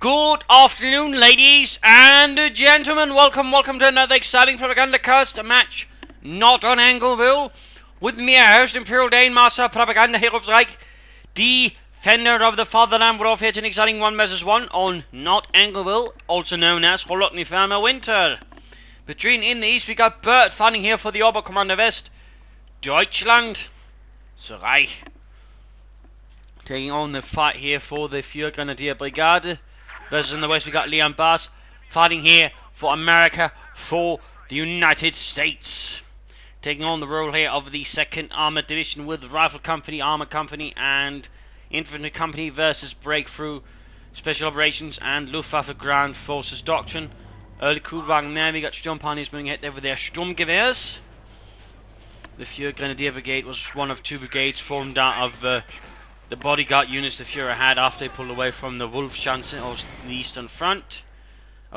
Good afternoon, ladies and gentlemen. Welcome to another exciting Propagandacast, a match not on Angleville. With me, our host, Imperial Dane, Master Propaganda Herofsreich, Defender of the Fatherland. We're off here to an exciting 1 vs 1 on not Angleville, also known as Holotny Farmer Winter. Between in the east, we got Bert fighting here for the Oberkommando West, Deutschland, Reich. Taking on the fight here for the Grenadier Brigade. Versus in the west, we got LeonBaas fighting here for America, for the United States. Taking on the role here of the 2nd Armored Division with Rifle Company, Armor Company, and Infantry Company versus Breakthrough, Special Operations, and Luftwaffe Ground Forces Doctrine. Early Kuhlwagen there, we got Sturmpanzers moving ahead there with their Sturmgewehrs. The Grenadier Brigade was one of 2 brigades formed out of the bodyguard units the Fuhrer had after they pulled away from the Wolfschanze or the Eastern Front.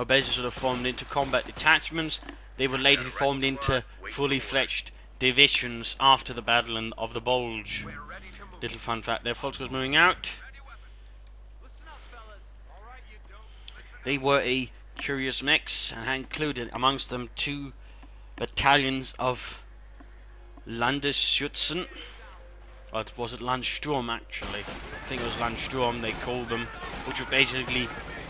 Basically sort of formed into combat detachments. They were later formed into fully fledged divisions after the Battle of the Bulge. Little fun fact there, folks, was moving out. They were a curious mix and had included amongst them 2 battalions of Landesschützen. Or was it Landsturm actually? I think it was Landsturm they called them, which was basically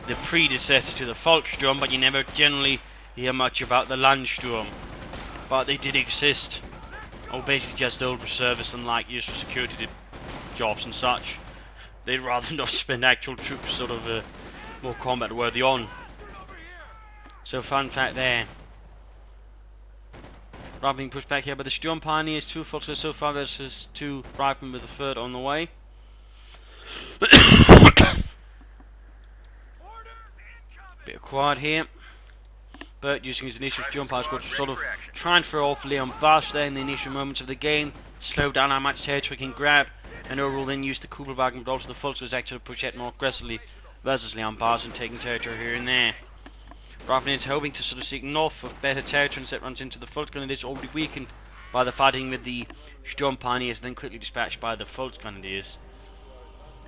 the predecessor to the Volkssturm, but you never generally hear much about the Landsturm. But they did exist. Or basically just old reservists and like used for security jobs and such. They'd rather not spend actual troops sort of more combat worthy on. So fun fact there. Rather being pushed back here by the Sturm Pioneers, 2 Volkssturm so far versus 2 Riflemen with the 3rd on the way. Bit of quad here. Bert using his initial Sturm Pioneers to sort of try and throw off LeonBaas there in the initial moments of the game, slow down how much territory he can grab, and overall then use the Kugelwagen but also the Volkssturm actually to push ahead more aggressively versus LeonBaas and taking territory here and there. Rather than hoping to sort of seek north of better territory, instead runs into the Volksgrenadiers, already weakened by the fighting with the Sturm Pioneers, then quickly dispatched by the Volksgrenadiers.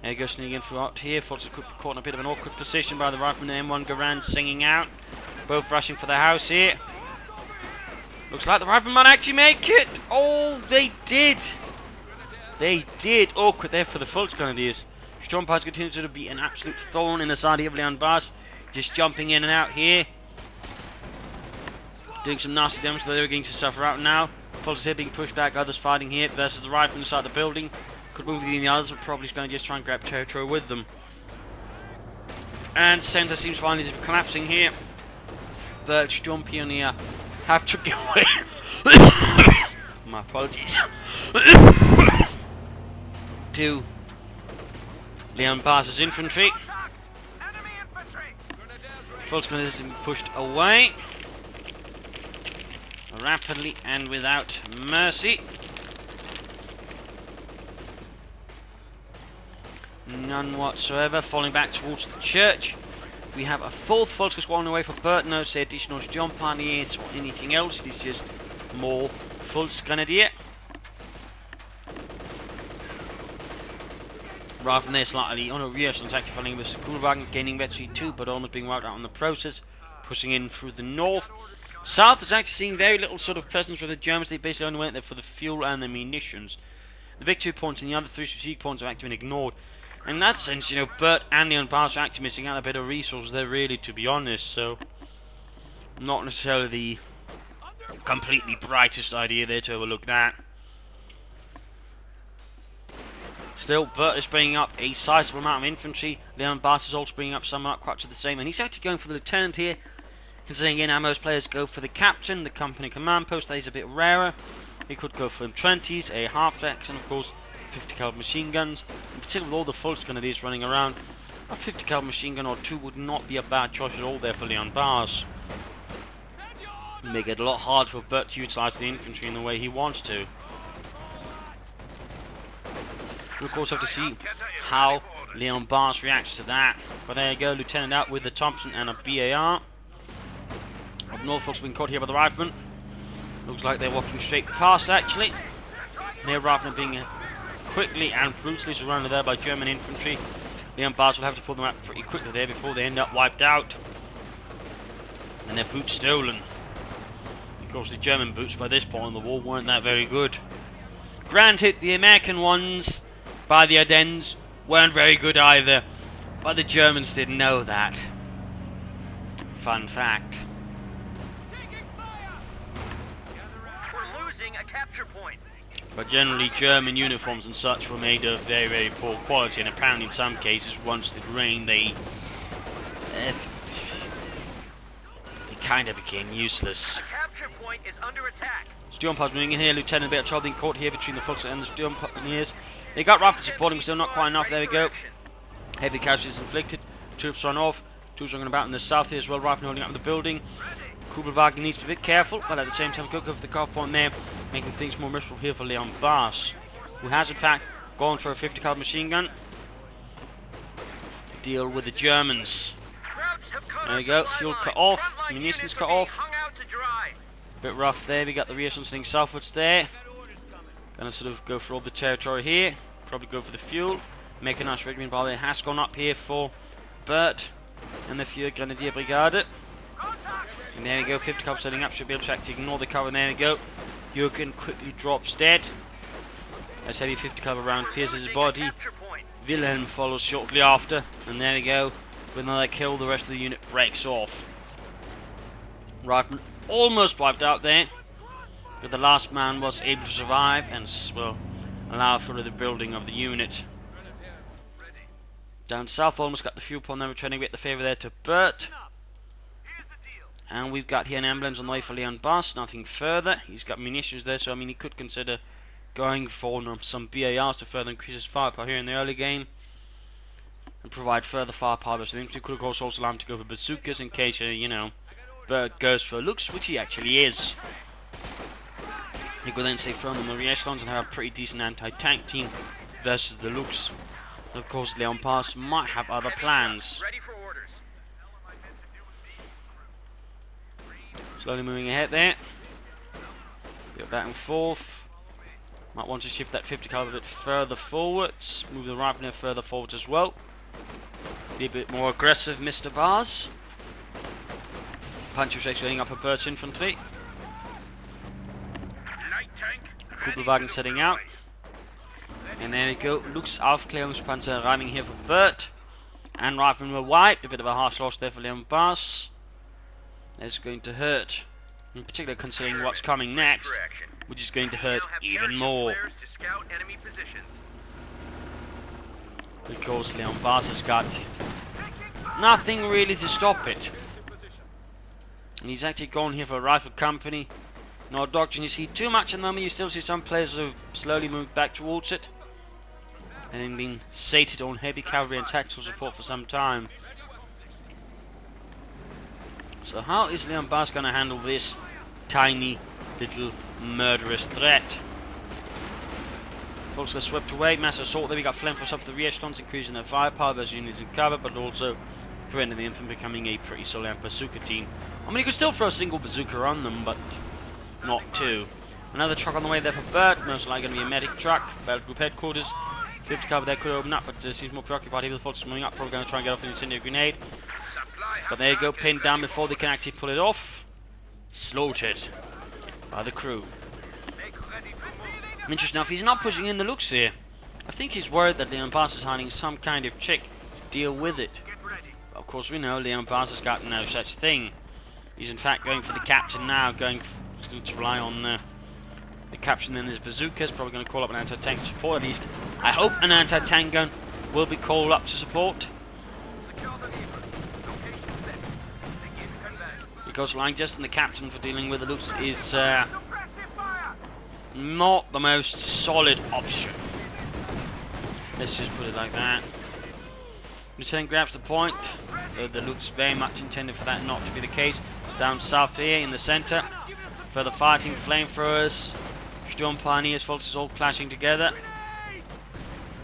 There goes sneaking in throughout here. Volks are caught in a bit of an awkward position by the Rifleman and M1 Garand singing out. Both rushing for the house here. Looks like the Rifleman actually make it. Oh, they did. They did. Awkward there for the Volksgrenadiers. Sturm Pioneers continue to be an absolute thorn in the side of LeonBaas. Just jumping in and out here. Doing some nasty damage that they're going to suffer out now. Volks here being pushed back, others fighting here versus the rifle inside the building. Could move the others, but probably going to just try and grab territory with them. And centre seems finally to be collapsing here. Bert, Sturm Pioneer have to get away. My apologies. To LeonBaas' infantry. Volksgrenadiers is being pushed away rapidly and without mercy. None whatsoever. Falling back towards the church. We have a 4th Volkssturm squad on the way for Bert. No say additional Sturm Pioneers or anything else. It is just more Volksgrenadier. Rather than there slightly on a reaction tactic fighting with the Kuhlwagen, gaining victory too, but almost being wiped out on the process, pushing in through the north. South is actually seeing very little sort of presence from the Germans. They basically only went there for the fuel and the munitions. The victory points and the other 3 strategic points have actually been ignored. In that sense, you know, Bert and LeonBaas are actually missing out a bit of resources there, really, to be honest. So, not necessarily the completely brightest idea there to overlook that. Still, Bert is bringing up a sizable amount of infantry. LeonBaas is also bringing up some quite to the same, and he's actually going for the lieutenant here. Considering again how most players go for the captain, the company command post, that is a bit rarer. He could go for M20s, a half-decks, and of course 50 caliber machine guns. In particular, with all the Volksgrenadiers running around, a 50 caliber machine gun or 2 would not be a bad choice at all there for LeonBaas. Make it a lot harder for Bert to utilise the infantry in the way he wants to. We of course have to see how LeonBaas reacts to that. But there you go, Lieutenant out with the Thompson and a BAR. Up north, folks being caught here by the Rifleman. Looks like they're walking straight past actually. Their Rifleman being quickly and brutally surrounded there by German infantry. LeonBaas will have to pull them out pretty quickly there before they end up wiped out. And their boots stolen. Of course, the German boots by this point in the war weren't that very good. Granted, the American ones by the Ardennes weren't very good either, but the Germans didn't know that. Fun fact. We're losing a capture point. But generally, German uniforms and such were made of very, very poor quality, and apparently in some cases, once it rained, they kind of became useless. A capture point is under attack. Sturmpas moving in here, Lieutenant Bert being caught here between the Fox and the Sturmpas. They got rifles supporting, still not quite enough. There we go. Heavy casualties inflicted. Troops run off. Troops running about in the south here as well. Rifle holding up the building. Kubelwagen needs to be a bit careful, but at the same time, go for the car point there, making things more miserable here for LeonBaas, who has in fact gone for a 50 caliber machine gun to deal with the Germans. There we go. Fuel cut off. Munitions cut off. Bit rough there. We got the reassurance heading southwards there. Gonna sort of go for all the territory here. Probably go for the fuel. Make a nice regiment while it has gone up here for Bert and the Fuhrer Grenadier Brigade. And there we go. 50 caliber setting up. Should be able to actually ignore the cover. And there we go. Jürgen quickly drops dead. As heavy 50 caliber round pierces his body. Wilhelm follows shortly after. And there we go. With another kill, the rest of the unit breaks off. Rifleman almost wiped out there, but the last man was able to survive and will allow for the building of the unit. Down south, almost got the fuel pond. Then we're trying to get the favour there to Bert. And we've got here an emblems on the way for LeonBaas. Nothing further. He's got munitions there, so I mean he could consider going for some BARs to further increase his firepower here in the early game and provide further firepower. So he could of course also allow him to go for bazookas in case Bert goes for looks, which he actually is. He could then say throw in the Marie Echelons and have a pretty decent anti-tank team versus the looks. And of course LeonBaas might have other plans. Slowly moving ahead there. Bit back and forth. Might want to shift that 50 caliber a bit further forwards. Move the rifle further forwards as well. Be a bit more aggressive, Mr. Baas. Punch shakes going up for Bert's infantry. Kubelwagen setting out. And there we go. Luke's Aufklärungspanzer rhyming here for Bert. And riflemen were wiped. A bit of a harsh loss there for LeonBaas. That's going to hurt. In particular considering what's coming next, which is going to hurt even more. Because LeonBaas has got nothing really to stop it. And he's actually gone here for a rifle company. Not dodging you see too much at the moment. You still see some players who have slowly moved back towards it. And then been sated on heavy cavalry and tactical support for some time. So how is LeonBaas going to handle this tiny little murderous threat? Also swept away, massive assault there. We got flamethrowers up for the rear echelons, increasing their firepower as units in cover, but also preventing the infantry becoming a pretty solid bazooka team. I mean, you could still throw a single bazooka on them, but not two. Another truck on the way there for Bert, most likely going to be a medic truck. Belt Group headquarters. 50 cover there could open up, but seems more preoccupied here with the folks moving up. Probably going to try and get off an incendiary grenade. But there you go, pinned down before they can actually pull it off. Slaughtered by the crew. Interesting enough, he's not pushing in the looks here. I think he's worried that LeonBaas is hiding some kind of trick to deal with it. But of course we know LeonBaas has got no such thing. He's in fact going for the captain now, going to rely on the captain and his bazookas. Probably going to call up an anti-tank support, at least I hope an anti-tank gun will be called up to support. Because relying just on the captain for dealing with the looks is not the most solid option. Let's just put it like that. Lieutenant grabs the point. The looks very much intended for that not to be the case. Down south here in the centre. Further fighting, flamethrowers, Sturm Pioneers, forces all clashing together.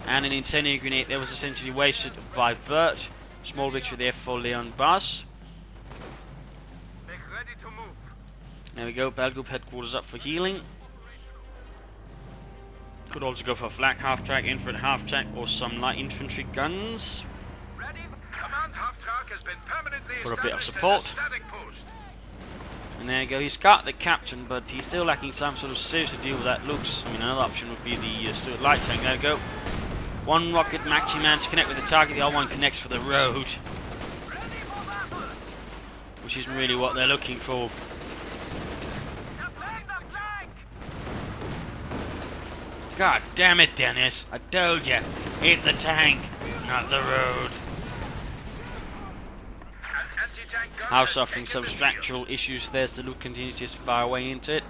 And an incendiary grenade there was essentially wasted by Bert. Small victory there for LeonBaas. There we go, Battle Group headquarters up for healing. Could also go for a flak half-track, infrared half-track, or some light infantry guns. for a bit of support. And there you go, he's got the captain, but he's still lacking some sort of serious to deal with that looks. I mean, another option would be the Stuart light tank. There we go. One rocket maxi man to connect with the target, the other one connects for the road. Which isn't really what they're looking for. God damn it, Dennis. I told you. Hit the tank, not the road. Now suffering some structural issues there as the Luke continues to fire away into it.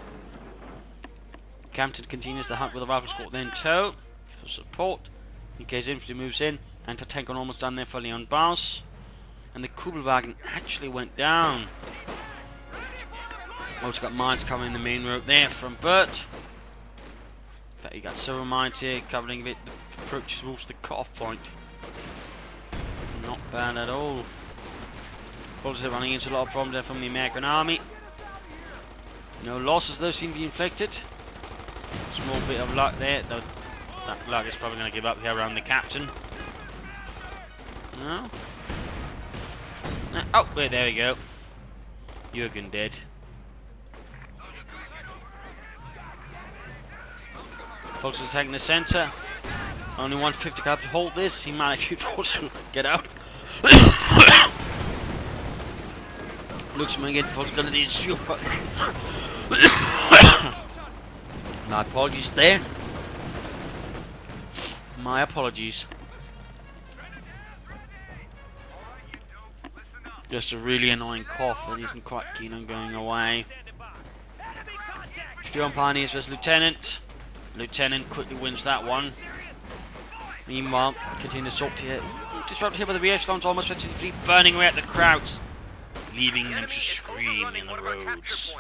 Campton continues the hunt with a rifle squad then tow for support. In case infantry moves in. Anti-tank on almost done there for LeonBaas. And the Kubelwagen actually went down. Also got mines covering the main road there from Bert. In fact, you got several mines here covering a bit the approach towards the cut-off point. Not bad at all. Polish are running into a lot of problems there from the American army. No losses though seem to be inflicted. Small bit of luck there, though that luck is probably going to give up here around the captain. No? Oh, wait, there we go. Jürgen dead. Folks are taking the centre. Only 150 caliber to hold this. He managed to also get out. Looks like again, folks going to need super. My apologies there. My apologies. Just a really annoying cough that isn't quite keen on going away. Still on Pioneers versus Lieutenant. Lieutenant quickly wins that one. Meanwhile, continues to talk here. Disrupted here by the rear echelons, almost reaching the fleet, burning away at the crowds, leaving them to scream in the roads.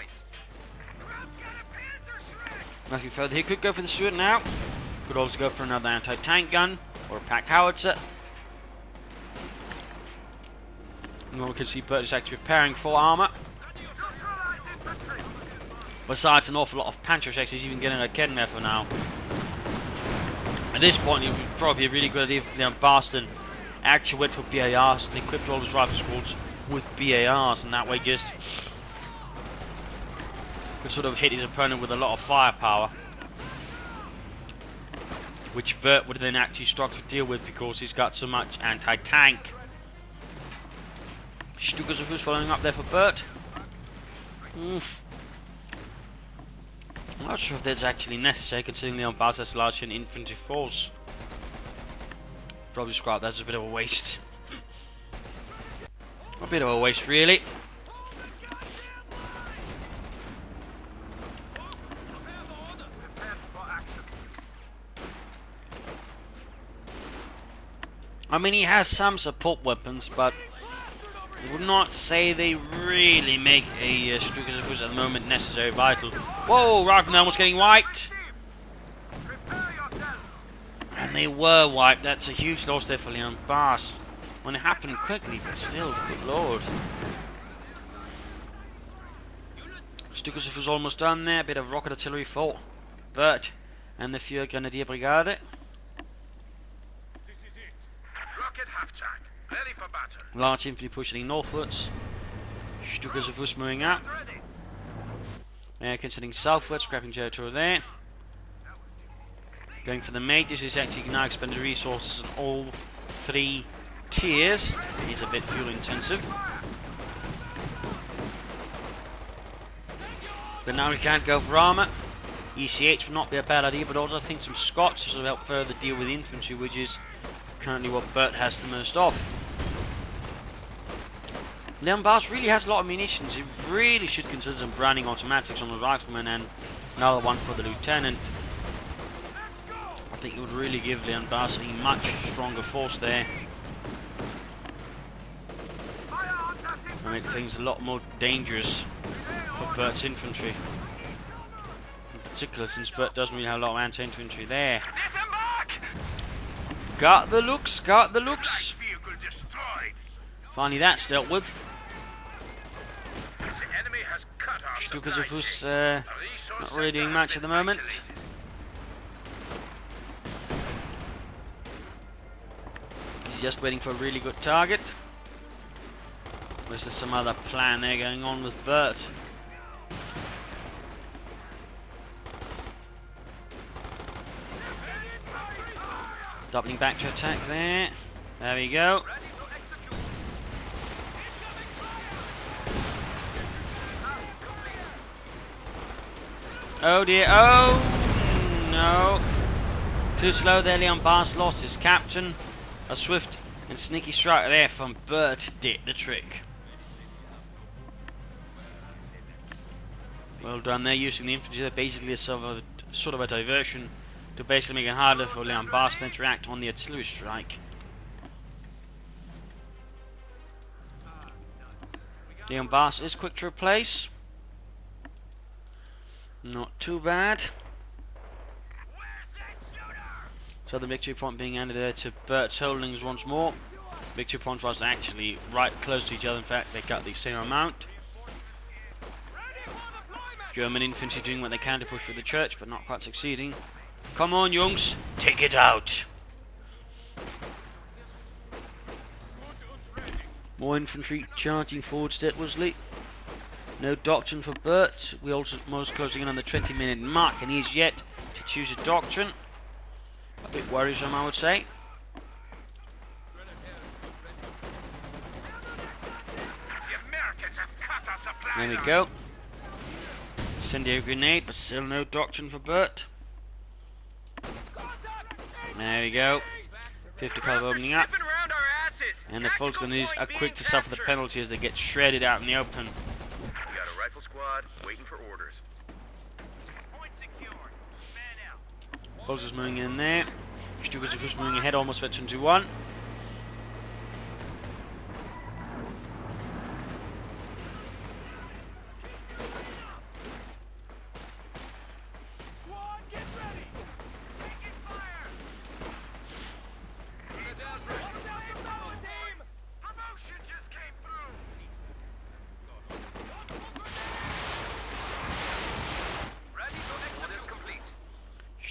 Nothing further. He could go for the Stuart now. Could also go for another anti-tank gun or a pack howitzer. And we can see Bert is actually preparing full armour. Besides an awful lot of Panzerschecks, he's even getting a Ken there for now. At this point, it would probably be a really good idea for LeonBaas actually went for BARs and equipped all his rifle squads with BARs, and that way just could sort of hit his opponent with a lot of firepower, which Bert would then actually struggle to deal with because he's got so much anti-tank. Stukas of following up there for Bert. I'm not sure if that's actually necessary considering LeonBaas has large an infantry force. Probably scrap, that's a bit of a waste. A bit of a waste really. I mean, he has some support weapons, but I would not say they really make a Stukas at the moment necessary vital. Whoa, Rifleman almost getting wiped. And they were wiped. That's a huge loss there for LeonBaas. When it happened quickly, but still, good lord. Stukas was almost done there. A bit of rocket artillery for Bert and the Fuhrer Grenadier Brigade. This is it. Rocket half-track. Ready for battle. Large infantry pushing northwards. Stukas moving up. Considering southwards, grabbing territory there. Going for the majors is actually now expending resources on all three tiers. It is a bit fuel intensive. But now we can't go for armour. ECH would not be a bad idea, but also I think some Scots will help further deal with infantry, which is currently what Bert has the most of. LeonBaas really has a lot of munitions. He really should consider some branding automatics on the rifleman and another one for the lieutenant. I think it would really give LeonBaas a much stronger force there. And make things a lot more dangerous for Bert's infantry. In particular, since Bert doesn't really have a lot of anti-infantry there. Got the looks, got the looks. Finally that's dealt with. Stukas not really doing much at the moment. He's just waiting for a really good target. Or is there some other plan there going on with Bert? Doubling back to attack there. There we go. Oh dear, oh no. Too slow there, LeonBaas lost his captain. A swift and sneaky strike there from Bert did the trick. Well done there, using the infantry there, basically a sort of a diversion to basically make it harder for LeonBaas to interact on the artillery strike. LeonBaas is quick to replace. Not too bad. So the victory point being handed there to Bert's holdings once more. Victory point was actually right close to each other. In fact, they got the same amount. German infantry doing what they can to push through the church, but not quite succeeding. Come on, Jungs, take it out. More infantry charging forward steadlessly. No doctrine for Bert. We also almost closing in on the 20-minute mark, and he's yet to choose a doctrine. A bit worrisome, I would say. There we go. Incendiary grenade, but still no doctrine for Bert. There we go. 50 caliber opening up. And the Volksgunners are quick to suffer the penalty as they get shredded out in the open. We got a rifle squad waiting for orders. Point secured. Man out. Volks is moving in there. Stukas is first moving ahead, almost veteran to 1.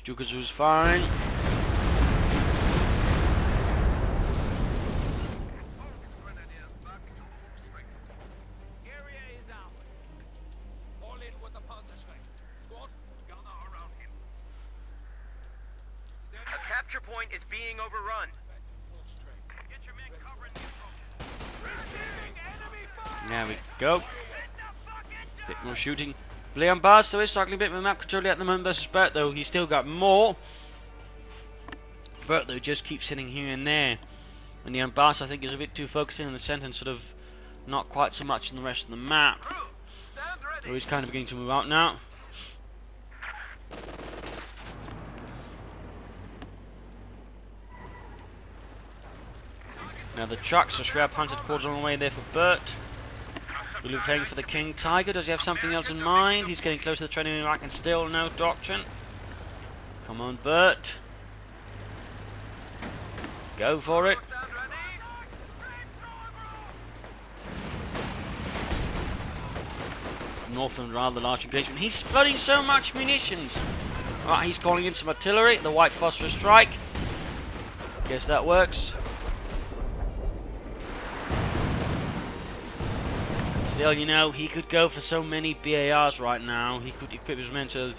Stukas was fine. A capture point is being overrun. Get your men covering the There we go. Bit more shooting. LeonBaas though is struggling a bit with map control at the moment versus Bert though. He's still got more. Bert though just keeps hitting here and there. And LeonBaas I think is a bit too focused in the centre and sort of not quite so much in the rest of the map. So he's kind of beginning to move out now. Now the trucks are square punted quarters on the way there for Bert. Will he be playing for the King Tiger? Does he have something else in mind? He's getting close to the training rack and still no doctrine. Come on, Bert. Go for it. Northland rather large engagement. He's flooding so much munitions. Right, he's calling in some artillery. The white phosphorus strike. Guess that works. Still, you know, he could go for so many BARs right now. He could equip his men to a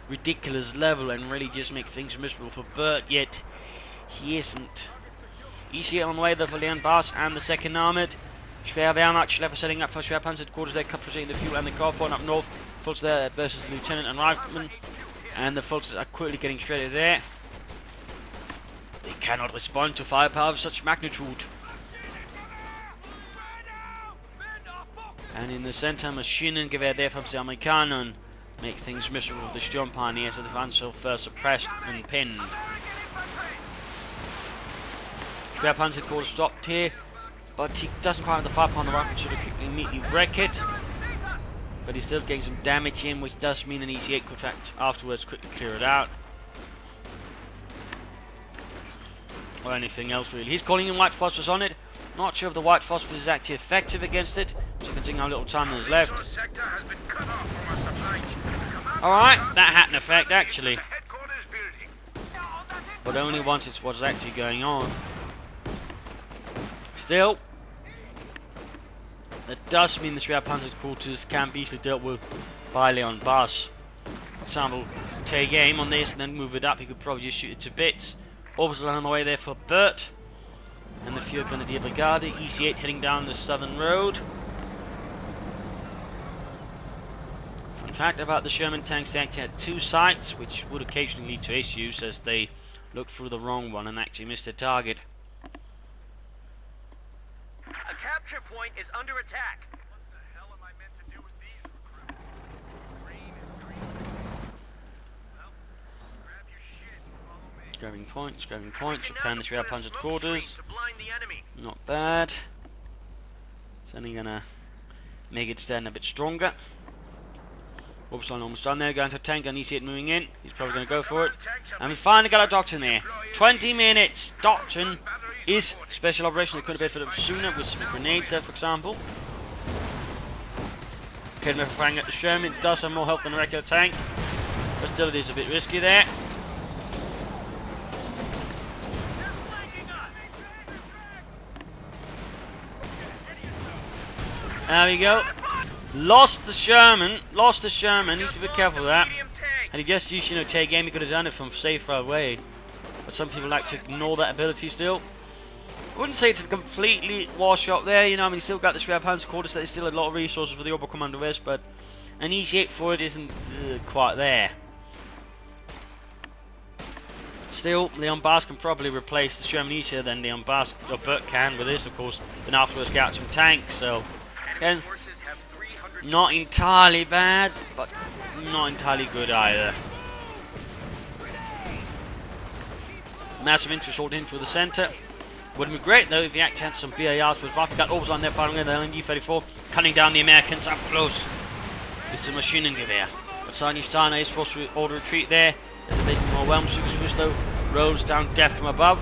ridiculous level and really just make things miserable for Bert, yet he isn't. Easy on the way though for LeonBaas and the 2nd Armoured. Schwer Wehrmacht, Schlepper setting up for Schwer Panzer quarters there, concentrating the fuel and the car point up north. Fultz there versus the Lieutenant and Rifleman. And the Fultz are quickly getting shredded there. They cannot respond to firepower of such magnitude. And in the centre, Maschinengewehr there from the Amerikaner make things miserable with the Sturmpioneers, so the Panzer first suppressed and pinned. Schwerpanzer quarter stopped here, but he doesn't quite have the firepower on the rifle to immediately wreck it. But he's still getting some damage in, which does mean an easy 8 could fact afterwards quickly clear it out. Or anything else really. He's calling in white phosphorus on it. Not sure if the white phosphorus is actually effective against it. So considering how little time there's left. Alright, that had an effect actually. But only once it's what's actually going on. Still, That does mean the Schwerpanzer quarters can be easily dealt with by LeonBaas. For example, take aim on this and then move it up. He could probably just shoot it to bits. Orbital on the way there for Bert. And the Führer Grenadier Brigade. EC8 heading down the southern road. Fun fact about the Sherman tanks, they actually had two sights, which would occasionally lead to issues as they looked through the wrong one and actually missed their target. A capture point is under attack. What the hell am I meant to do with these recruits? Green is green. Well, grab your shit and follow me. Grabbing points, repairing the Schwerpanzer quarters. To blind the enemy. Not bad. It's only gonna make it stand a bit stronger. Oops, almost done there. Going to tank and EC8 moving in. He's probably going to go for it. And we finally got a doctrine there. 20 minutes. Doctrine is special operation. They could have been for them sooner with some grenades there, for example. Killing me for firing at the Sherman. It does have more health than a regular tank. But still, it is a bit risky there. There we go. Lost the Sherman. Needs to be careful of that. And he just used, take aim. He could have done it from safer away. But some people like to ignore that ability still. I wouldn't say it's a completely wash up there. He's still got the Schwerpanzer quarters. There's still a lot of resources for the Oberkommando West, but an EC8 for it isn't quite there. Still, LeonBaas can probably replace the Sherman easier than LeonBaas or Bert can with this, of course. Then afterwards get out some tanks. So again, not entirely bad, but not entirely good either. Massive interest all in through the centre. Would have been great though if he actually had some BARs with Rifle got Orbs on there firing in the LMG-34, cutting down the Americans up close. This is a machine gun there. But Sarnistana is forced to order retreat there. There's a bit more whelm. Super though rolls down death from above.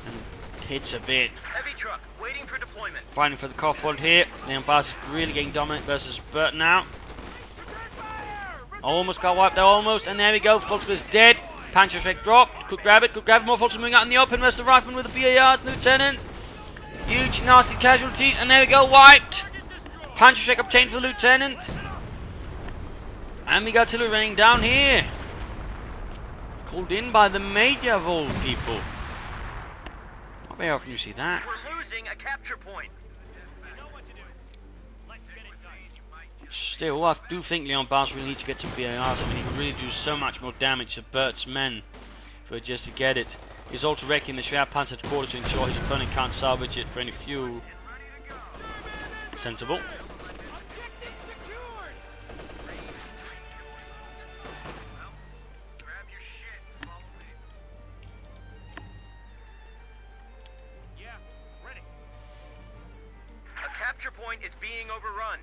And hits a bit. Heavy truck waiting for deployment. Fighting for the Kaufwald here. LeonBaas is really getting dominant versus Bert now. Almost got wiped there, almost. And there we go. Fultz is dead. Panzer strike dropped. Could grab it. More Fultz moving out in the open versus the Rifleman with the BARs. Lieutenant. Huge nasty casualties. And there we go. Wiped. Panzer strike obtained for the Lieutenant. And we got artillery running down here. Called in by the Major of all people. Not very often you see that. We're losing a capture point. Still, I do think LeonBaas really needs to get some BARs. I mean, he can really do so much more damage to Bert's men for just to get it. He's also wrecking the Schwerpanzer quarter to ensure his opponent can't salvage it for any fuel. Sensible. A capture point is being overrun.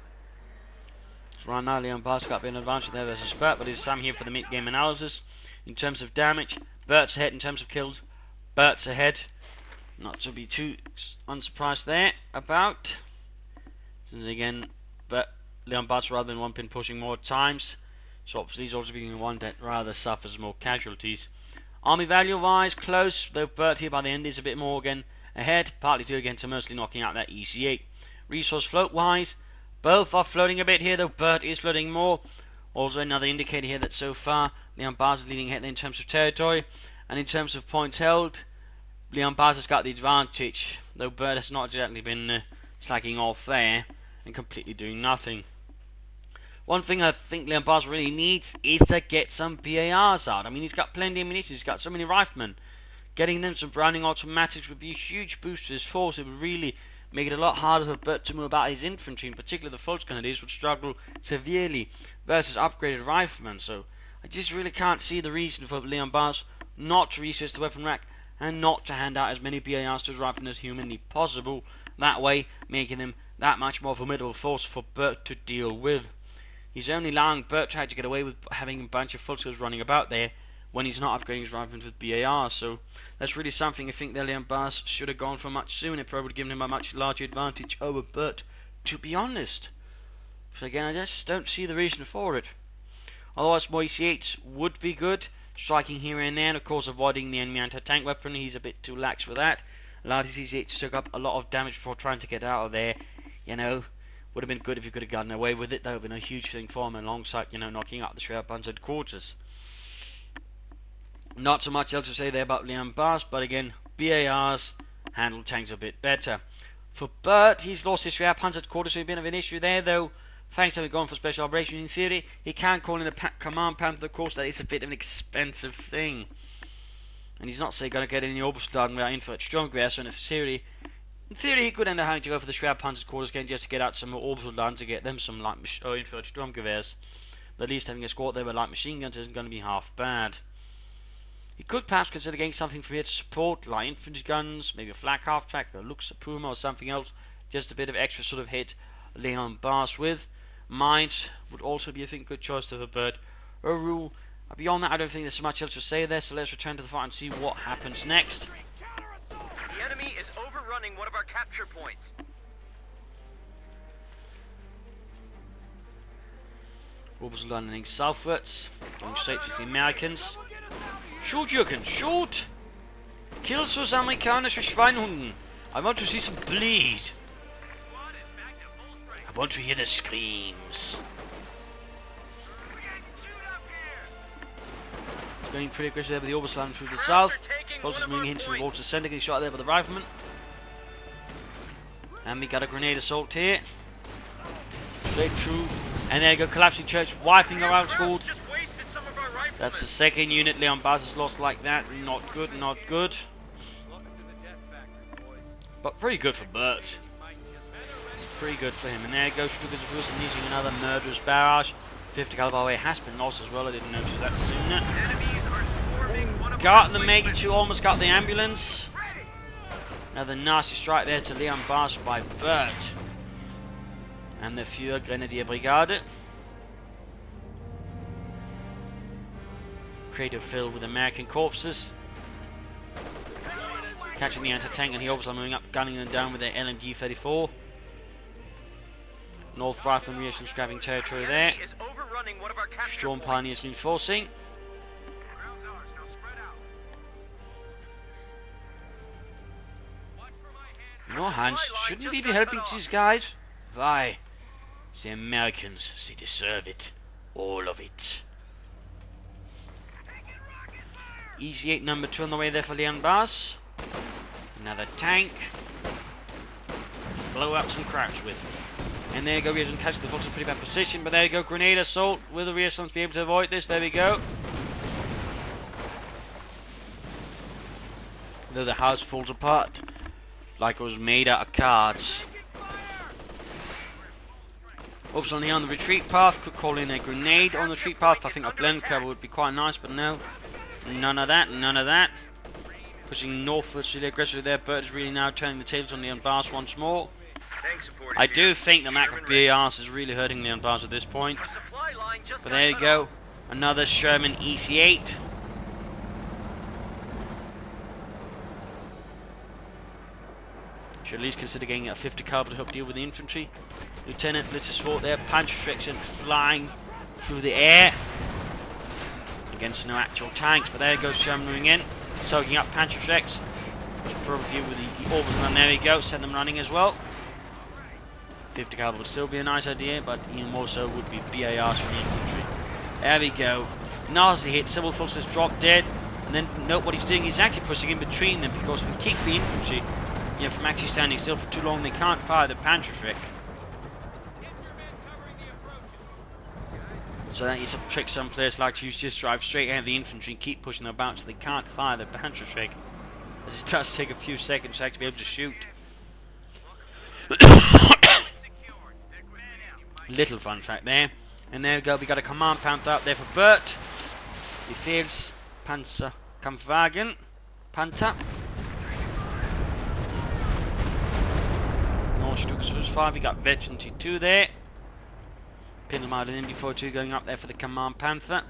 So right now, LeonBaas got a bit of an advantage there versus Bert, but it's Sam here for the mid-game analysis. In terms of damage, Bert's ahead. In terms of kills, Bert's ahead. Not to be too unsurprised there about. Since again, LeonBaas rather than one pin pushing more times. So obviously he's also being one that rather suffers more casualties. Army value wise, close, though Bert here by the end is a bit more again ahead, partly due again to mostly knocking out that EC8. Resource float wise, both are floating a bit here, though Bert is floating more. Also another indicator here that so far LeonBaas is leading ahead in terms of territory, and in terms of points held, LeonBaas has got the advantage, though Bert has not exactly been slacking off there and completely doing nothing. One thing I think LeonBaas really needs is to get some BARs out. I mean, he's got plenty of ammunition, he's got so many riflemen. Getting them some Browning automatics would be a huge boost to his force. It would really make it a lot harder for Bert to move about his infantry, in particular the Fultz Grenadiers would struggle severely versus upgraded riflemen. So I just really can't see the reason for LeonBaas not to research the weapon rack and not to hand out as many BARs to his riflemen as humanly possible. That way, making them that much more formidable force for Bert to deal with. He's only allowing Bert to get away with having a bunch of Fultzers running about there when he's not upgrading his riflemen with BAR. So that's really something I think that LeonBaas should have gone for much sooner. It probably would have given him a much larger advantage over Bert, to be honest. So again, I just don't see the reason for it. Otherwise, more EC8s would be good, striking here and there, and of course avoiding the enemy anti-tank weapon. He's a bit too lax with that. allowed his EC8 to soak up a lot of damage before trying to get out of there. You know, would have been good if he could have gotten away with it. That would have been a huge thing for him, alongside, you know, knocking out the Schwerpanzer quarters. Not so much else to say there about LeonBaas, but again, BARs handle tanks a bit better. For Bert, he's lost his Schwerpanzer quarters, so a bit of an issue there, though. Thanks to having gone for special operations, in theory, he can call in a command panther. Of course, that is a bit of an expensive thing. And he's not, say, going to get any Obersoldaten without infantry stronger, so in theory, he could end up having to go for the Schwerpanzer quarters again just to get out some more Obersoldaten to get them some light infantry Sturmgewehrs. But at least having a squad there with light machine guns isn't going to be half bad. He could perhaps consider getting something from here to support, like infantry guns, maybe a flak half-track, a Luxor Puma or something else, just a bit of extra sort of hit LeonBaas with. Mines would also be, I think, a good choice to the Bert. Beyond that, I don't think there's so much else to say there, so let's return to the fight and see what happens next. The enemy is overrunning one of our capture points. Obersoldaten running southwards, going straight for the Americans. Shoot, Jürgen, shoot! Kill those amerikanische Schweinhunden. I want to see some bleed. I want to hear the screams. It's going pretty aggressive there with the Obersoldaten through the south. Forces moving into the water center, getting shot there by the rifleman. And we got a grenade assault here. Straight through. And there you go, collapsing church, wiping her out, scored. That's the second unit LeonBaas has lost like that. Not good, not good. But pretty good for Bert. Pretty good for him. And there goes Stukas and using another murderous barrage. 50 caliber way has been lost as well. I didn't notice that sooner. Got the Mega 2, almost got the ambulance. Another nasty strike there to LeonBaas by Bert. And the Führer Grenadier Brigade. Crater filled with American corpses. Catching the anti-tank, and he obviously moving up, gunning them down with their LMG-34. North Rifleman is grabbing territory there. Storm Pioneers reinforcing. No, Hans, shouldn't we be helping these guys? Why? The Americans, they deserve it. All of it. EC8 number 2 on the way there for LeonBaas. Another tank. Blow up some crouch with. And there you go, we didn't catch the Fox in pretty bad position, but there you go, grenade assault. Will the rear sons be able to avoid this? There we go. Though the house falls apart like it was made out of cards. Also on the retreat path, could call in a grenade on the retreat path. I think a blend cover would be quite nice, but no. None of that, none of that. Pushing northwards really aggressively there. Bert is really now turning the tables on LeonBaas once more. I do think the lack of BARs is really hurting LeonBaas at this point. But there you go. Another Sherman EC8. Should at least consider getting a 50 caliber to help deal with the infantry. Lieutenant Blitzer's there. Panzerschrecken flying through the air. Against no actual tanks, but there goes Sherman moving in, soaking up Panzerschrecks. Probably with the Orbison, and there we go, set them running as well. 50 caliber would still be a nice idea, but even more so would be BARs from the infantry. There we go. Nasty hit, several forces drop dead, and then note what he's doing, he's actually pushing in between them, because if we keep the infantry, you know, from actually standing still for too long, they can't fire the Panzerschreck. So that is a trick some players like to use, just drive straight out of the infantry and keep pushing them about so they can't fire the Panzerschreck. As it does take a few seconds to actually be able to shoot. Little fun fact there. And there we go, we got a command panther out there for Bert. Befehls Panzer Kampfwagen Panther. More Stukas 5, we got Veteran T2 there. Pindelmeier and MD42 going up there for the command panther.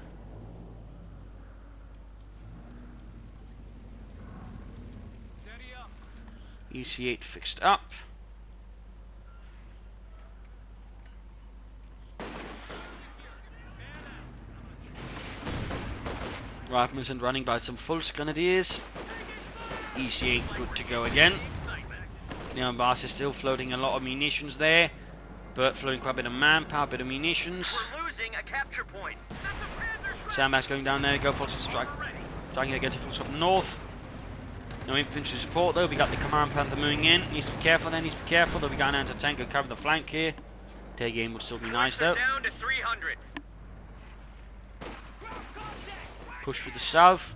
EC8 fixed up. Riflemen running by some Fulls Grenadiers. EC8 good to go again. LeonBaas is still floating a lot of munitions there. Bert floating quite a bit of manpower, a bit of munitions. We're losing a capture point. Sandbags going down there, go for some strike. Striking against the up north. No infantry support though, we got the command panther moving in. Needs to be careful then, needs to be careful. Though we got an anti-tank and cover the flank here. Take aim would still be nice though. Down to 300. Push through the south.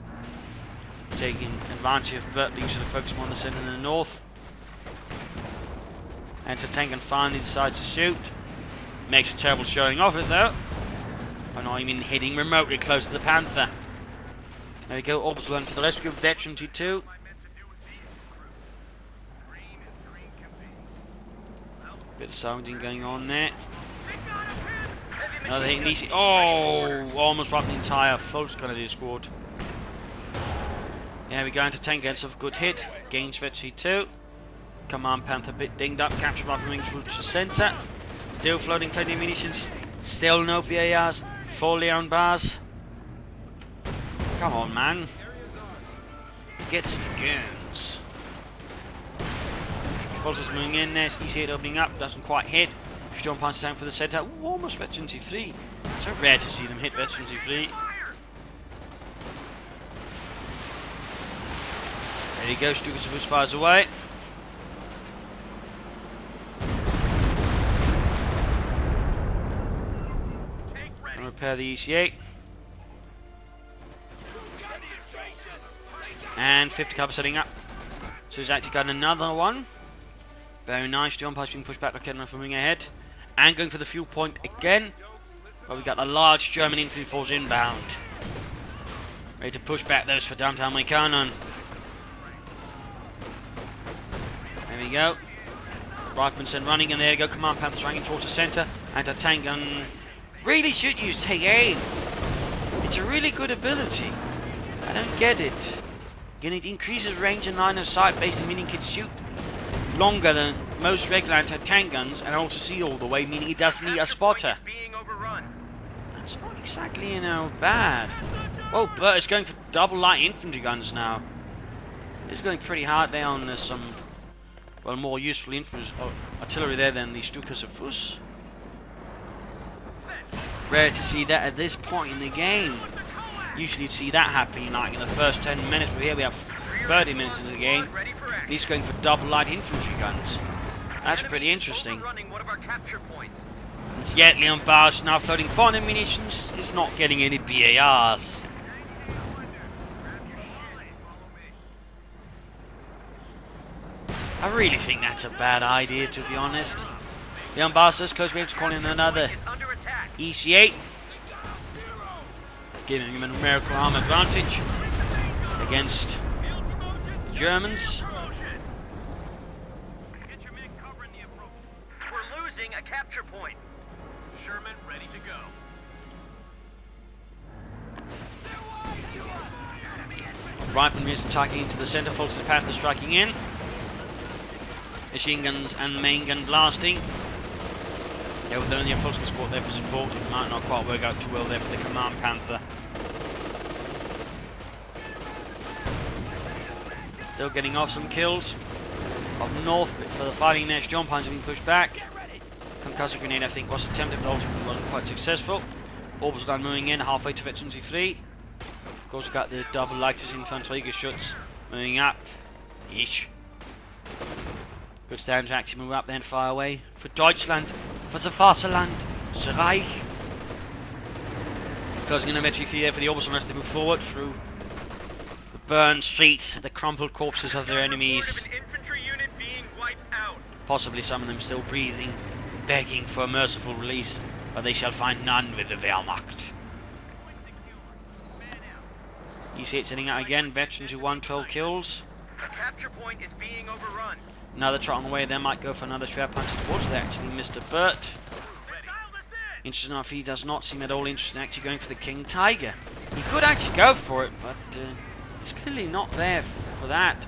Taking advantage of Bert being sort of focused more on the centre and the north. Anti-tank and finally decides to shoot. Makes a terrible showing of it though. By not even hitting remotely close to the Panther. There we go, Orbital run for the rescue of Veteran T2. Bit of sounding going on there. Another hit, easy. Oh, almost wiped the entire Fultz Grenadier squad. Yeah, we go into tank against a good hit. Gains Veteran T2. Command Panther a bit dinged up, captured by the wings through to the centre. Still floating plenty of munitions. Still no BARs for LeonBaas. Come on, man. Get some guns. Fultz moving in there. EC8 opening up. Doesn't quite hit. Storm punches down for the centre. Ooh, almost Veteran T3. So rare to see them hit Veteran T3. There he goes. Stukas fires away. And repair the EC8. And 50 caliber setting up. So he's actually got another one. Very nice. The umpire's being pushed back like enough moving ahead. And going for the fuel point again. But we got a large German infantry force inbound. Ready to push back those for downtown Meikanon. There we go. Riflemen sent running, and there you go. Command Panthers running towards the centre. Anti-tank gun. Really should use take aim. It's a really good ability. I don't get it. Again, it increases range and line of sight, basically meaning it can shoot longer than most regular anti-tank guns, and also see all the way, meaning it doesn't need a spotter. That's not exactly, bad. Oh, Bert is going for double light infantry guns now. He's going pretty hard there on some, well, more useful artillery there than the Stukas of Fuss. Rare to see that at this point in the game. Usually you'd see that happening like in the first 10 minutes, but here we have 30 minutes into the game. He's going for double light infantry guns. That's pretty interesting. And yet LeonBaas now floating 400 munitions. It's not getting any BARs. I really think that's a bad idea, to be honest. LeonBaas does close range to call in another EC8. Giving him a numerical arm advantage against the Germans. We're losing a capture point. Sherman ready to go. Riflemen is attacking into the centre, Fultz Panther striking in. Machine guns and main gun blasting. Yeah, with only a full squad there for support, it might not quite work out too well there for the Command Panther. Still getting off some kills. Up north, but for the fighting there, John Pines have been pushed back. Concussive grenade, I think, was attempted, but ultimately wasn't quite successful. Orbs done moving in, halfway to Veteran T3. Of course, we've got the double lighters infantry shots moving up. Ish. Good stand to actually move up there and fire away. For Deutschland, for the Vaterland, the Reich. Closing in a military theatre for the Orbs as they move forward through the burned streets, the crumpled corpses of their enemies. Possibly some of them still breathing, begging for a merciful release, but they shall find none with the Wehrmacht. You see it sitting out again, veterans who won 12 kills. The capture point is being overrun. Another trot on the way there, might go for another trap punch towards there, actually, Mr. Bert. Interesting enough, he does not seem at all interested in actually going for the King Tiger. He could actually go for it, but he's clearly not there for that.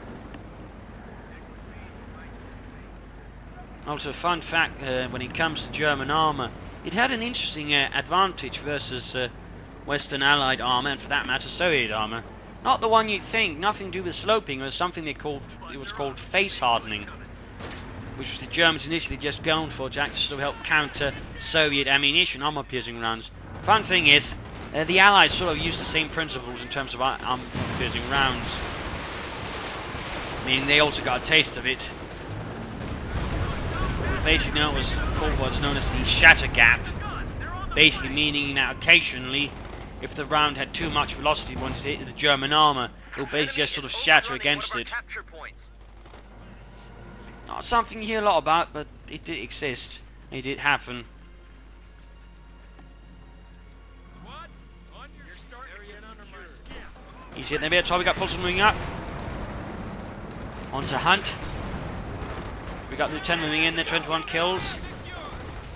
Also, fun fact, when it comes to German armour, it had an interesting advantage versus Western Allied armour, and for that matter, Soviet armour. Not the one you'd think, nothing to do with sloping. It was something it was called face hardening, which was the Germans initially just going for to actually sort of help counter Soviet ammunition, armor-piercing rounds. Fun thing is, the Allies sort of used the same principles in terms of armor-piercing rounds. I mean, they also got a taste of it. Basically, it was called what was known as the shatter gap. Basically meaning that occasionally, if the round had too much velocity once it hit the German armor, it would basically just sort of shatter against it. Not something you hear a lot about, but it did exist. It did happen. You see it there, so we got Fulton moving up. On to Hunt. We got Lieutenant moving in there, 21 kills.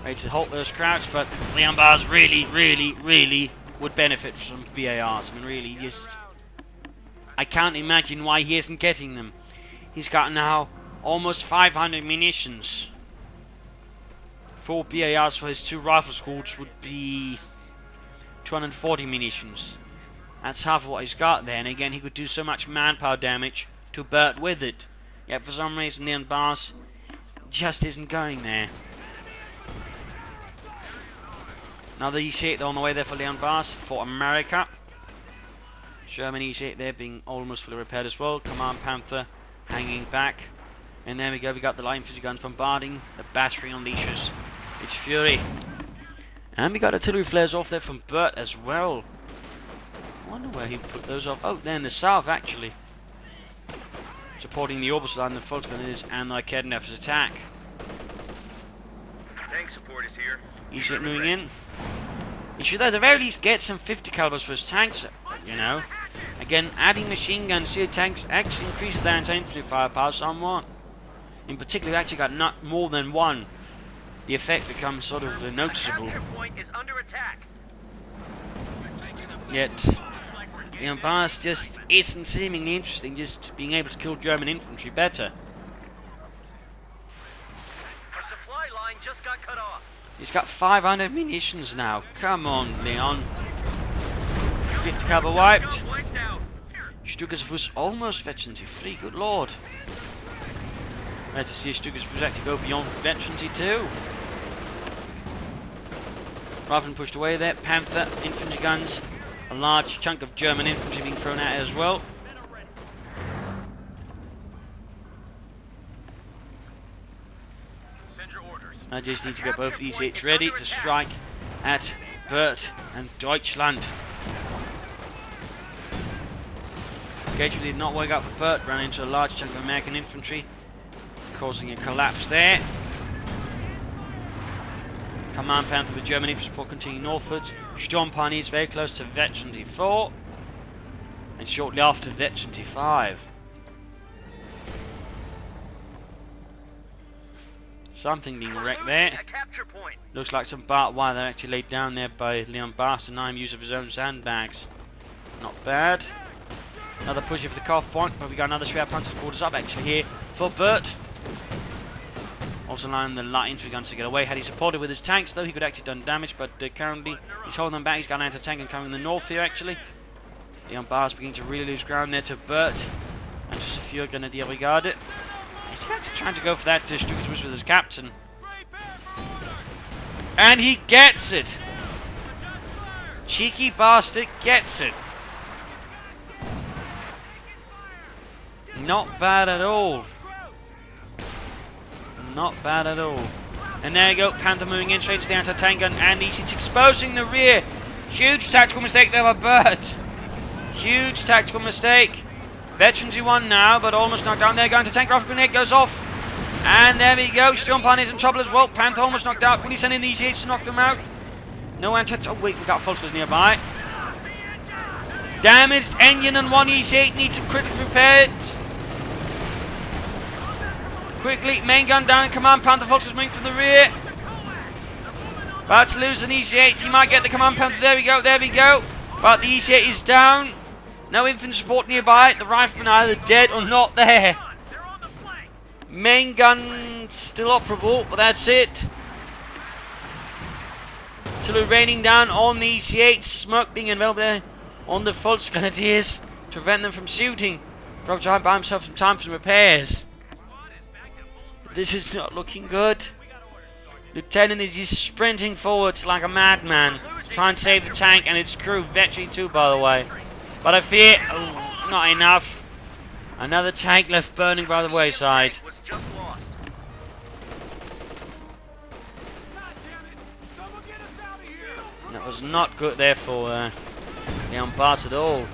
Ready to halt those crowds, but LeonBaas really would benefit from some BARs. I mean, really, just... I can't imagine why he isn't getting them. He's got now almost 500 munitions. 4 BARs for his 2 rifle squads would be 240 munitions. That's half of what he's got there, and again, he could do so much manpower damage to Bert with it. Yet for some reason, LeonBaas just isn't going there. Another E-8 on the way there for LeonBaas for America. German E-8 there being almost fully repaired as well. Command Panther hanging back. And there we go, we got the light infantry guns bombarding. The battery unleashes its fury. And we got artillery flares off there from Bert as well. I wonder where he put those off. Oh, they're in the south actually. Supporting the orbital line, the Volksgunners and the Kerneff's attack. Tank support is here. E-8 moving in. He should at the very least get some 50 calibers for his tanks, you know. Again, adding machine guns to your tanks actually increases their anti-infantry firepower somewhat. In particular, we actually got not more than one. The effect becomes sort of noticeable. Point is under attack. Yet, LeonBaas just isn't seemingly interesting, just being able to kill German infantry better. Our supply line just got cut off. He's got 500 munitions now. Come on, Leon. 50 caliber wiped. Stukas was almost veterancy free, good lord. Glad to see Stukas was actually go beyond veterancy too. Rather than pushed away there, Panther, infantry guns, a large chunk of German infantry being thrown at it as well. I just need to get both these hits ready to strike at Bert and Deutschland. Gage did not work out for Bert, ran into a large chunk of American infantry, causing a collapse there. Command Panther with German infantry support continuing northwards. Sturmpani is very close to Veterancy 4, and shortly after Veterancy 5. Something being wrecked there. Looks like some barbed wire that actually laid down there by LeonBaas, denying use of his own sandbags. Not bad. Another push for the CoH point, but we got another Schwer Panzer quarters up actually here for Bert. Also allowing the light infantry guns to get away. Had he supported with his tanks though, he could actually done damage, but currently he's holding them back. He's got an anti-tank and coming in the north here actually. LeonBaas beginning to really lose ground there to Bert. And just a few Grenadier Brigade. He's actually trying to go for that Stukas with his captain. And he gets it! Cheeky bastard gets it! Not bad at all. Not bad at all. And there you go, Panther moving in straight to the anti-tank gun, and he's exposing the rear. Huge tactical mistake there by Bert. Huge tactical mistake. Veterancy 1 now, but almost knocked down there. Going to tank rifle grenade goes off. And there we go. Sturmpani is in trouble as well. Panther almost knocked out. Will he send in these hits to knock them out? No anti. Oh wait, we got Fulters nearby. Damaged engine and 1 E8 needs some critical repairs. Quickly, main gun down. Command Panther Fulters moving from the rear. About to lose an E8. He might get the Command Panther. There we go. There we go. But the E8 is down. No infantry support nearby. The riflemen are either dead or not there. Main gun still operable, but that's it. Artillery raining down on the EC8. Smoke being available there on the Volksgrenadiers. to prevent them from shooting. Probably trying to buy himself some time for some repairs. But this is not looking good. Lieutenant is just sprinting forwards like a madman, trying to save the tank and its crew, veteran too, by the way. But I fear, not enough. Another tank left burning by the wayside. That was not good there for LeonBaas at all.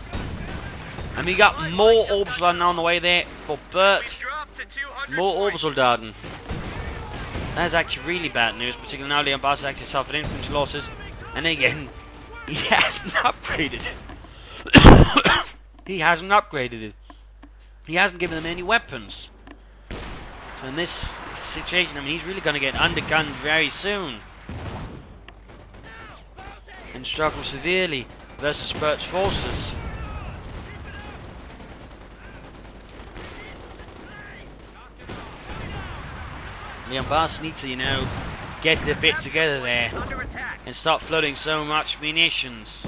And we got more Orbsoldaten on the way there for Bert. More Orbsoldaten. That is actually really bad news, particularly now LeonBaas has actually suffered infantry losses. And again, he hasn't upgraded it. He hasn't upgraded it. He hasn't given them any weapons. So in this situation, I mean, he's really going to get undergunned very soon. And struggle severely versus Bert's forces. LeonBaas needs to, you know, get it a bit together there and start flooding so much munitions.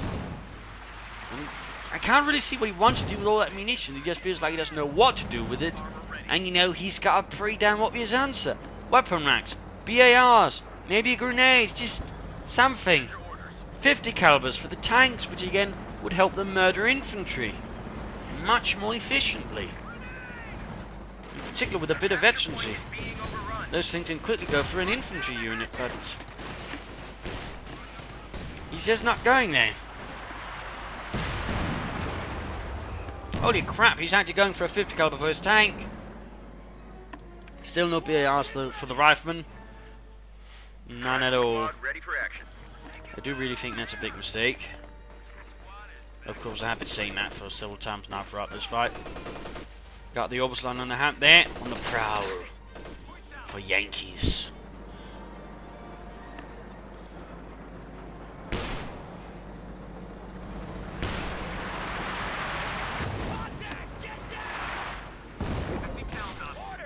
And I can't really see what he wants to do with all that munition. He just feels like he doesn't know what to do with it. And, you know, he's got a pretty damn obvious answer. Weapon racks, BARs, maybe a grenade, just something. 50 calibers for the tanks, which again would help them murder infantry much more efficiently. In particular with a bit of veterancy. Those things can quickly go for an infantry unit, but he's just not going there. Holy crap, he's actually going for a 50 caliber for his tank. Still no BARs for the riflemen. None at all. I do really think that's a big mistake. Of course, I have been saying that for several times now throughout this fight. Got the Orbsoldaten on the hand there, on the prowl. For Yankees.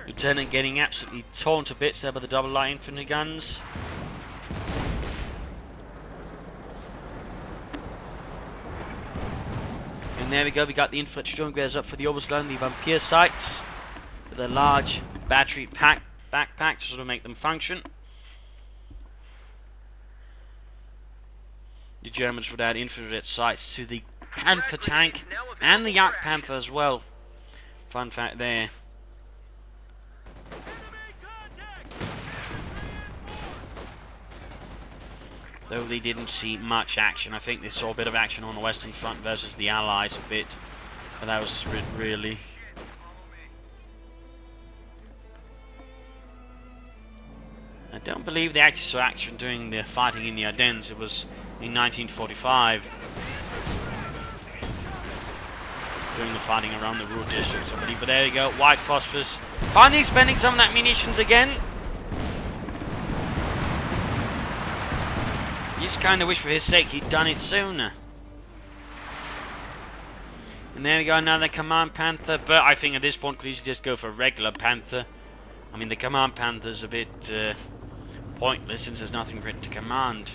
Lieutenant getting absolutely torn to bits there by the double light infantry guns. And there we go, we got the infantry strong gears up for the Orbsoldaten, the Vampire sights with a large battery backpack to sort of make them function. The Germans would add infrared sights to the Panther tank and the Yak Panther as well. Fun fact there. Though they didn't see much action. I think they saw a bit of action on the Western Front versus the Allies a bit. But that was really. I don't believe they actually saw action during the fighting in the Ardennes. It was in 1945. During the fighting around the Ruhr districts, I believe. But there you go, white phosphorus. Finally spending some of that munitions again. You just kind of wish for his sake he'd done it sooner. And there we go, another Command Panther. But I think at this point could easily just go for a regular Panther. I mean, the Command Panther's a bit pointless since there's nothing for it to command.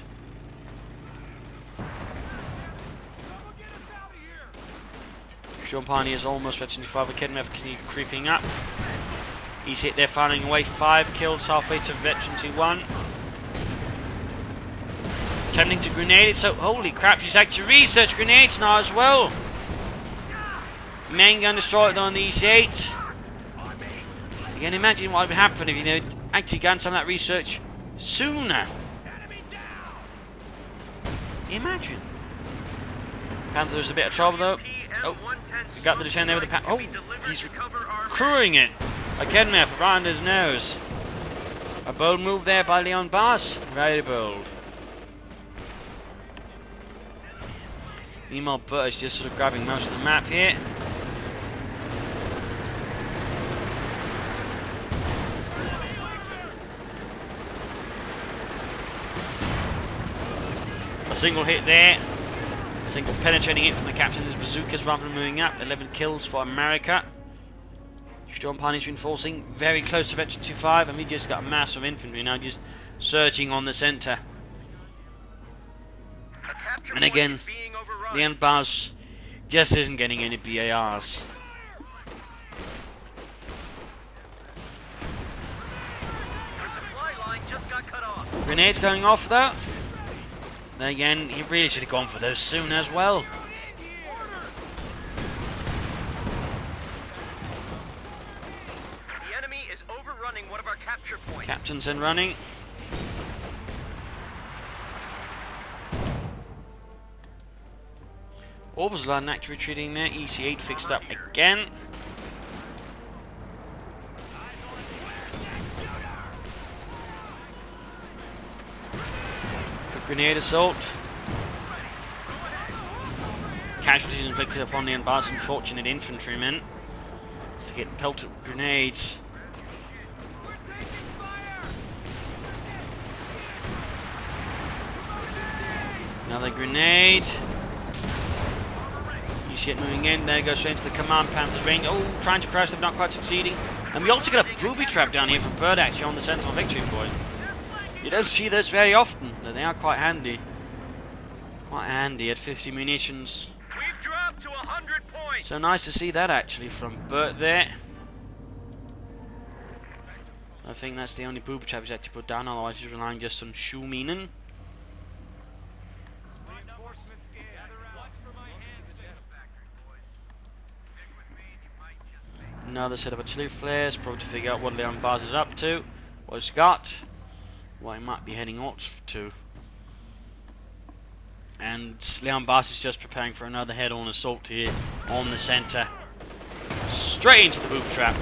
Sean Parney is almost at 25. Kedmev creeping up. He's hit there, firing away. 5 kills halfway to Veterancy 1. Attempting to grenade it, so holy crap, she's actually research grenades now as well. Main gun destroyed on the EC8. You can imagine what would happen if you actually got some of that research sooner. Imagine. Panther was a bit of trouble though. Oh, we got the descent there with the Panther. Oh, he's crewing it. Again there, around his nose. A bold move there by LeonBaas. Very bold. Meanwhile, Bert is just sort of grabbing most of the map here. A single hit there. A single penetrating hit from the captain's bazookas rather than moving up. 11 kills for America. Storm Pioneers reinforcing very close to Veteran 2-5, and we just got a mass of infantry now just surging on the centre. And again, LeonBaas just isn't getting any BARs. Your supply line just got cut off. Grenades going off though. Then again, he really should have gone for those soon as well. The enemy is overrunning one of our capture points. Captain's in running. Orbs line actually retreating there. EC8 fixed up again. Good grenade assault. Casualties inflicted upon the LeonBaas unfortunate infantrymen. As they get pelted with grenades. Another grenade. You see it moving in. There it goes straight into the command Panther's range. Oh, trying to crash them, not quite succeeding. And we also got a booby trap down here from Bert actually on the Sentinel victory point. You don't see those very often, but they are quite handy. Quite handy at 50 munitions. We've dropped to 100 points. So nice to see that actually from Bert there. I think that's the only booby trap he's actually put down, otherwise he's relying just on Schuminen. Another set of artillery flares, probably to figure out what LeonBaas is up to, what he's got, what he might be heading off to. And LeonBaas is just preparing for another head-on assault here on the centre. Straight into the booby trap.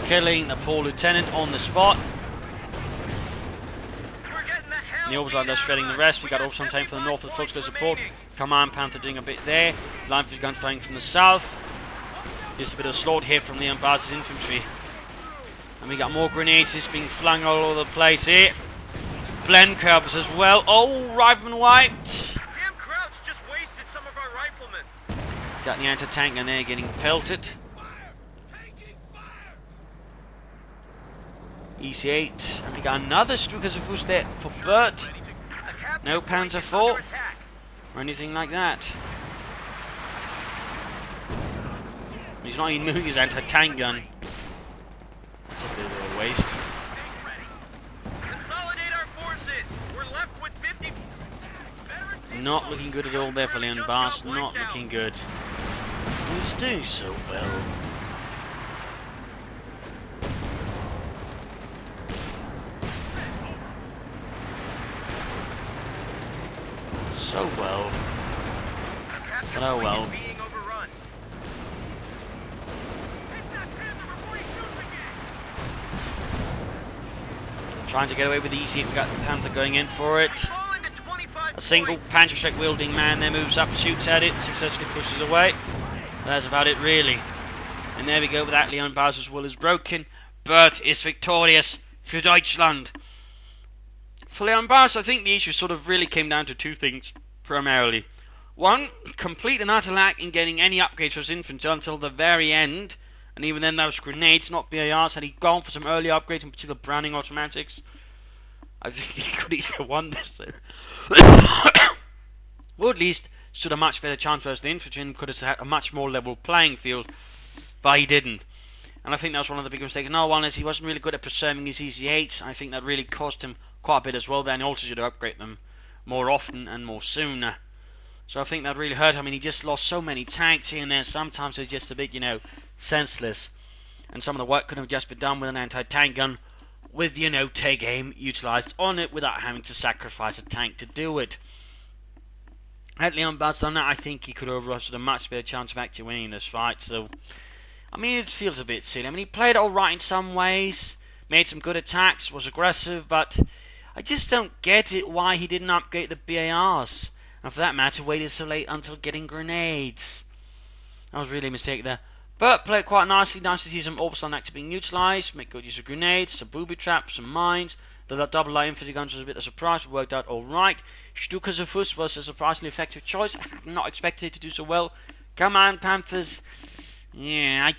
Killing the poor lieutenant on the spot. And the Orbs line does shredding the rest. We got Orbs on time from the north with full scope support. Command Panther doing a bit there. Line for gun firing from the south. Just a bit of slaughter here from LeonBaas' infantry. And we got more grenades just being flung all over the place here. Blend curbs as well. Oh, rifleman wiped. Damn Krauts just wasted some of our riflemen. Got the anti-tank gun there getting pelted. EC8. And we got another Struckers of Fuß there for Bert. No Panzer IV or anything like that. He's not even moving his anti-tank gun. That's a bit of a waste. Consolidate our forces. We're left with 50. Not looking good at all there for LeonBaas. Not looking good. He's doing so well. So well. But oh well. Trying to get away with the EC8, we got the Panther going in for it. A single Panther strike wielding man there moves up, shoots at it, successfully pushes away. But that's about it really. And there we go, with that LeonBaas' will is broken. Bert is victorious for Deutschland. For LeonBaas, I think the issue sort of really came down to two things, primarily. One, complete and utter lack in getting any upgrades for his infantry until the very end. And even then, that was grenades, not BARs. Had he gone for some early upgrades, in particular Browning automatics, I think he could easily have won this. Or at least stood a much better chance versus the infantry and could have had a much more level playing field. But he didn't. And I think that was one of the big mistakes. Another one is he wasn't really good at preserving his EC8s. I think that really cost him quite a bit as well. Then he also should have upgraded them more often and more sooner. So I think that really hurt him. I mean, he just lost so many tanks here and there. Sometimes it's just a bit, senseless. And some of the work could have just been done with an anti-tank gun with, take aim utilised on it without having to sacrifice a tank to do it. Had LeonBaas done that, I think he could have rushed a much better chance of actually winning this fight. So, I mean, it feels a bit silly. I mean, he played alright in some ways, made some good attacks, was aggressive, but I just don't get it why he didn't upgrade the BARs. And for that matter, waited so late until getting grenades. That was really a mistake there. Bert played quite nicely. Nice to see some Orbs on actually being utilised. Make good use of grenades, some booby traps, some mines. The double light infantry guns was a bit of a surprise, but worked out alright. Struckers of Fuß was a surprisingly effective choice. I had not expected it to do so well. Command Panthers. Yeah,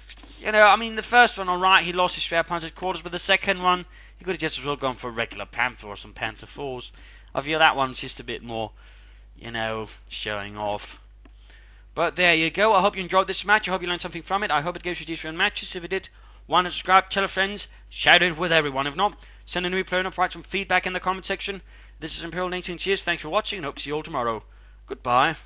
the first one alright, he lost his spare Panzer quarters, but the second one, he could have just as well gone for a regular Panther or some Panzer IVs. I feel that one's just a bit more, showing off. But there you go. I hope you enjoyed this match. I hope you learned something from it. I hope it gives you decent matches. If it did, why not subscribe, tell your friends, share it with everyone. If not, send a new player and write some feedback in the comment section. This is Imperial 19. Cheers, thanks for watching, and hope to see you all tomorrow. Goodbye.